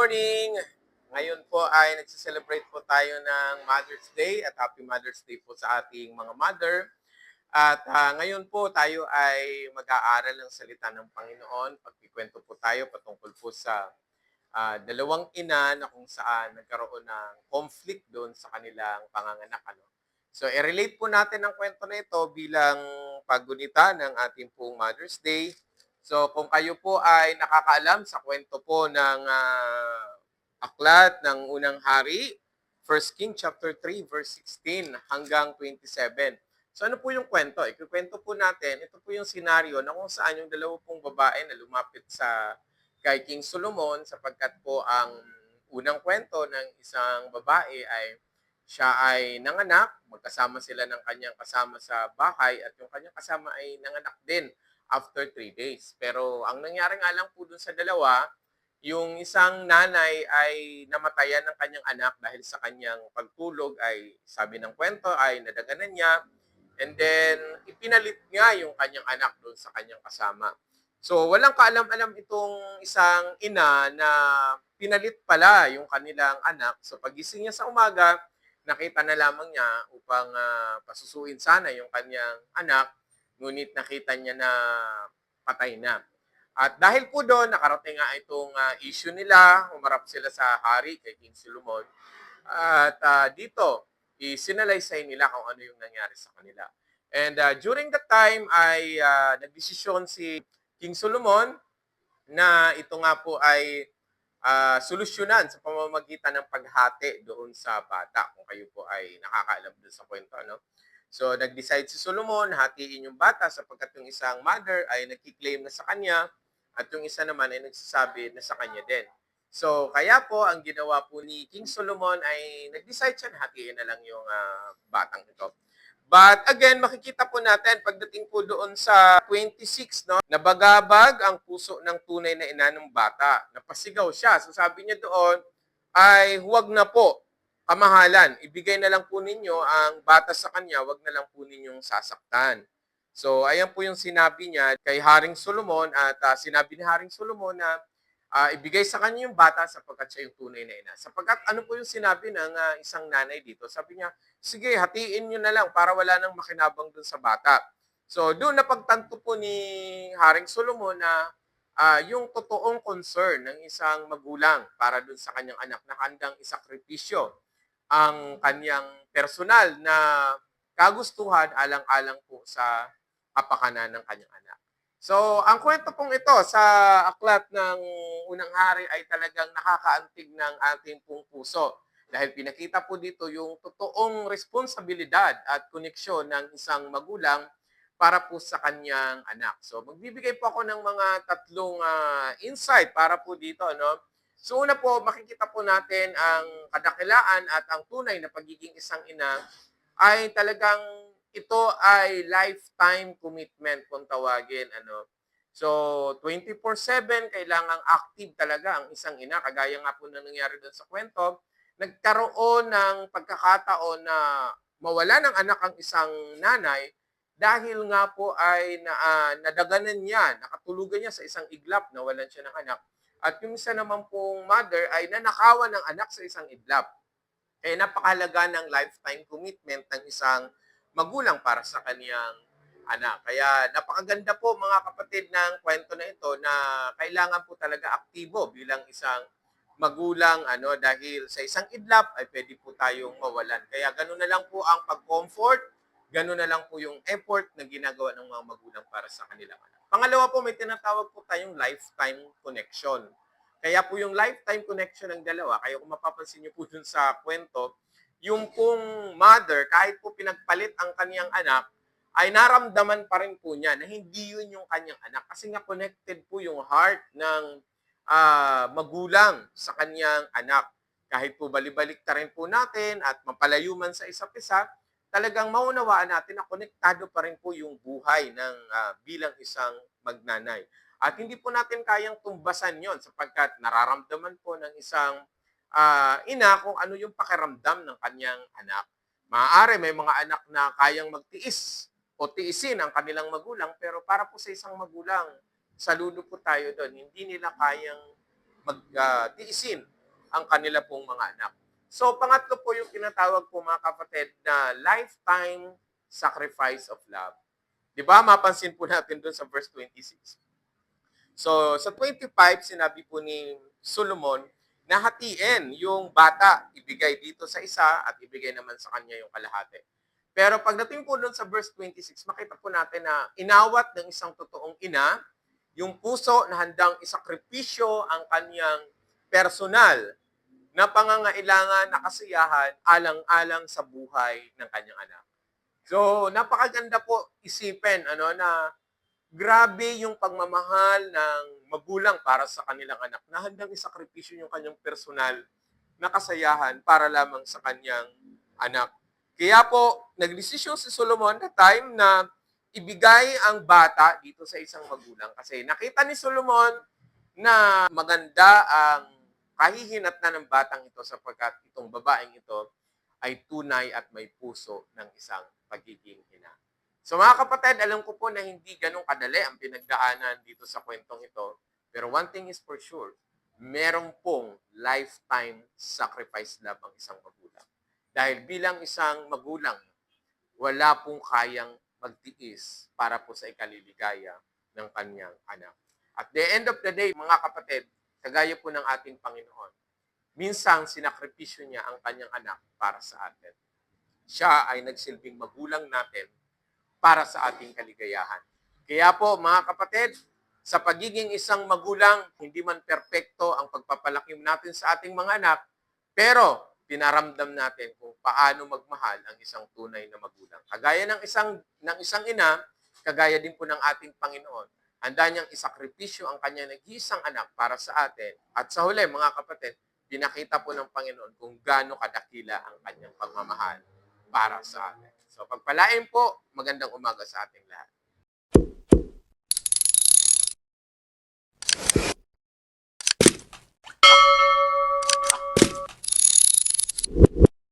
morning! Ngayon po ay nagse-celebrate po tayo ng Mother's Day at Happy Mother's Day po sa ating mga mother. At ngayon po tayo ay mag-aaral ng salita ng Panginoon. Pagkikwento po tayo patungkol po sa dalawang ina na kung saan nagkaroon ng conflict doon sa kanilang panganganak. Ano? So, i-relate po natin ang kwento na ito bilang paggunita ng ating pong Mother's Day. So, kung kayo po ay nakakaalam sa kwento po ng aklat ng unang hari, 1 King chapter 3 verse 16 hanggang 27. So ano po yung kwento? Ikukwento po natin, ito po yung senaryo na kung saan yung dalawa pong babae na lumapit sa kay King Solomon sapagkat po ang unang kwento ng isang babae ay siya ay nanganak, magkasama sila ng kanyang kasama sa bahay at yung kanyang kasama ay nanganak din after 3 days. Pero ang nangyari nga lang po dun sa dalawa, yung isang nanay ay namatayan ng kanyang anak dahil sa kanyang pagtulog ay sabi ng kwento ay nadaganan niya and then ipinalit niya yung kanyang anak doon sa kanyang kasama. So walang kaalam-alam itong isang ina na pinalit pala yung kanilang anak. So pagising niya sa umaga, nakita na lamang niya upang pasusuin sana yung kanyang anak, ngunit nakita niya na patay na. At dahil po doon, nakarating nga itong issue nila, humarap sila sa hari kay King Solomon. At dito, isinalaysay nila kung ano yung nangyari sa kanila. And during that time ay nagdesisyon si King Solomon na ito nga po ay solusyonan sa pamamagitan ng paghati doon sa bata. Kung kayo po ay nakakaalam doon sa kwento, ano? So, nag-decide si Solomon, hatiin yung bata sapagkat yung isang mother ay nagkiklaim na sa kanya at yung isa naman ay nagsasabi na sa kanya din. So, kaya po, ang ginawa po ni King Solomon ay nag-decide siya na hatiin na lang yung batang ito. But again, makikita po natin pagdating po doon sa 26, no, nabagabag ang puso ng tunay na ina ng bata. Napasigaw siya. So sabi niya doon ay huwag na po, kamahalan. Ibigay na lang po ninyo ang bata sa kanya, huwag na lang po ninyong sasaktan. So ayan po yung sinabi niya kay Haring Solomon at sinabi ni Haring Solomon na ibigay sa kanya yung bata sapagkat siya yung tunay na ina. Sapagkat ano po yung sinabi ng isang nanay dito? Sabi niya, sige, hatiin nyo na lang para wala nang makinabang dun sa bata. So, doon napagtanto po ni Haring Solomon na yung totoong concern ng isang magulang para dun sa kanyang anak na handang isakripisyo ang kanyang personal na kagustuhan alang-alang po sa kapakanan ng kanyang anak. So, ang kwento pong ito sa aklat ng unang hari ay talagang nakakaantig ng ating pong puso. Dahil pinakita po dito yung totoong responsibilidad at koneksyon ng isang magulang para po sa kanyang anak. So, magbibigay po ako ng mga tatlong insight para po dito. No? So, una po, makikita po natin ang kadakilaan at ang tunay na pagiging isang ina ay talagang ito ay lifetime commitment kung tawagin. Ano? So, 24/7, kailangang active talaga ang isang ina. Kagaya nga po na nangyari doon sa kwento, nagkaroon ng pagkakataon na mawala ng anak ang isang nanay dahil nga po ay nadaganan niya, nakatulugan niya sa isang iglap, nawalan siya ng anak. At yung isa naman pong mother ay nanakawan ng anak sa isang iglap. Napakahalaga ng lifetime commitment ng isang magulang para sa kaniyang anak. Kaya napakaganda po mga kapatid ng kwento na ito na kailangan po talaga aktibo bilang isang magulang dahil sa isang idlap ay pwede po tayong mawalan. Kaya ganoon na lang po ang pag-comfort, ganoon na lang po yung effort na ginagawa ng mga magulang para sa kanilang anak. Pangalawa po, may tinatawag po tayong lifetime connection. Kaya po yung lifetime connection ng dalawa, kaya kung mapapansin niyo po dun sa kwento, yung pong mother, kahit po pinagpalit ang kaniyang anak, ay naramdaman pa rin po niya na hindi yun yung kanyang anak. Kasi nga connected po yung heart ng magulang sa kanyang anak. Kahit po balibalik ta rin po natin at mapalayo man sa isa't isa, talagang maunawaan natin na konektado pa rin po yung buhay ng bilang isang magnanay. At hindi po natin kayang tumbasan yon sapagkat nararamdaman po ng isang ina kung ano yung pakiramdam ng kanyang anak. Maaari may mga anak na kayang magtiis o tiisin ang kanilang magulang, pero para po sa isang magulang, saludo po tayo doon, hindi nila kayang magtiisin ang kanila pong mga anak. So, pangatlo po yung tinatawag po mga kapatid na lifetime sacrifice of love. Di ba? Mapansin po natin doon sa verse 26. So, sa 25, sinabi po ni Solomon na hatiin yung bata, ibigay dito sa isa at ibigay naman sa kanya yung kalahati. Pero pagdating po doon sa verse 26, makita po natin na inawat ng isang totoong ina yung puso na handang isakripisyo ang kanyang personal na pangangailangan na kasiyahan alang-alang sa buhay ng kanyang anak. So, napakaganda po isipin na grabe yung pagmamahal ng magulang para sa kanilang anak na handang isakripisyo yung kanyang personal na kasayahan para lamang sa kanyang anak. Kaya po, nagdesisyon si Solomon na time na ibigay ang bata dito sa isang magulang. Kasi nakita ni Solomon na maganda ang kahihinatnan ng batang ito sapagkat itong babaeng ito ay tunay at may puso ng isang pagiging ina. So mga kapatid, alam ko po na hindi ganun kadali ang pinagdaanan dito sa kwentong ito. Pero one thing is for sure, merong pong lifetime sacrifice love ang isang magulang. Dahil bilang isang magulang, wala pong kayang magtiis para po sa ikaliligaya ng kanyang anak. At the end of the day, mga kapatid, kagaya po ng ating Panginoon, minsang sinakripisyo niya ang kanyang anak para sa atin. Siya ay nagsilbing magulang natin para sa ating kaligayahan. Kaya po, mga kapatid, sa pagiging isang magulang, hindi man perpekto ang pagpapalaki natin sa ating mga anak, pero pinaramdam natin kung paano magmahal ang isang tunay na magulang. Kagaya ng isang ina, kagaya din po ng ating Panginoon. Handa niyang isakripisyo ang kanyang nag-iisang anak para sa atin. At sa huli, mga kapatid, pinakita po ng Panginoon kung gaano kadakila ang kanyang pagmamahal para sa atin. So pagpalain po, magandang umaga sa ating lahat.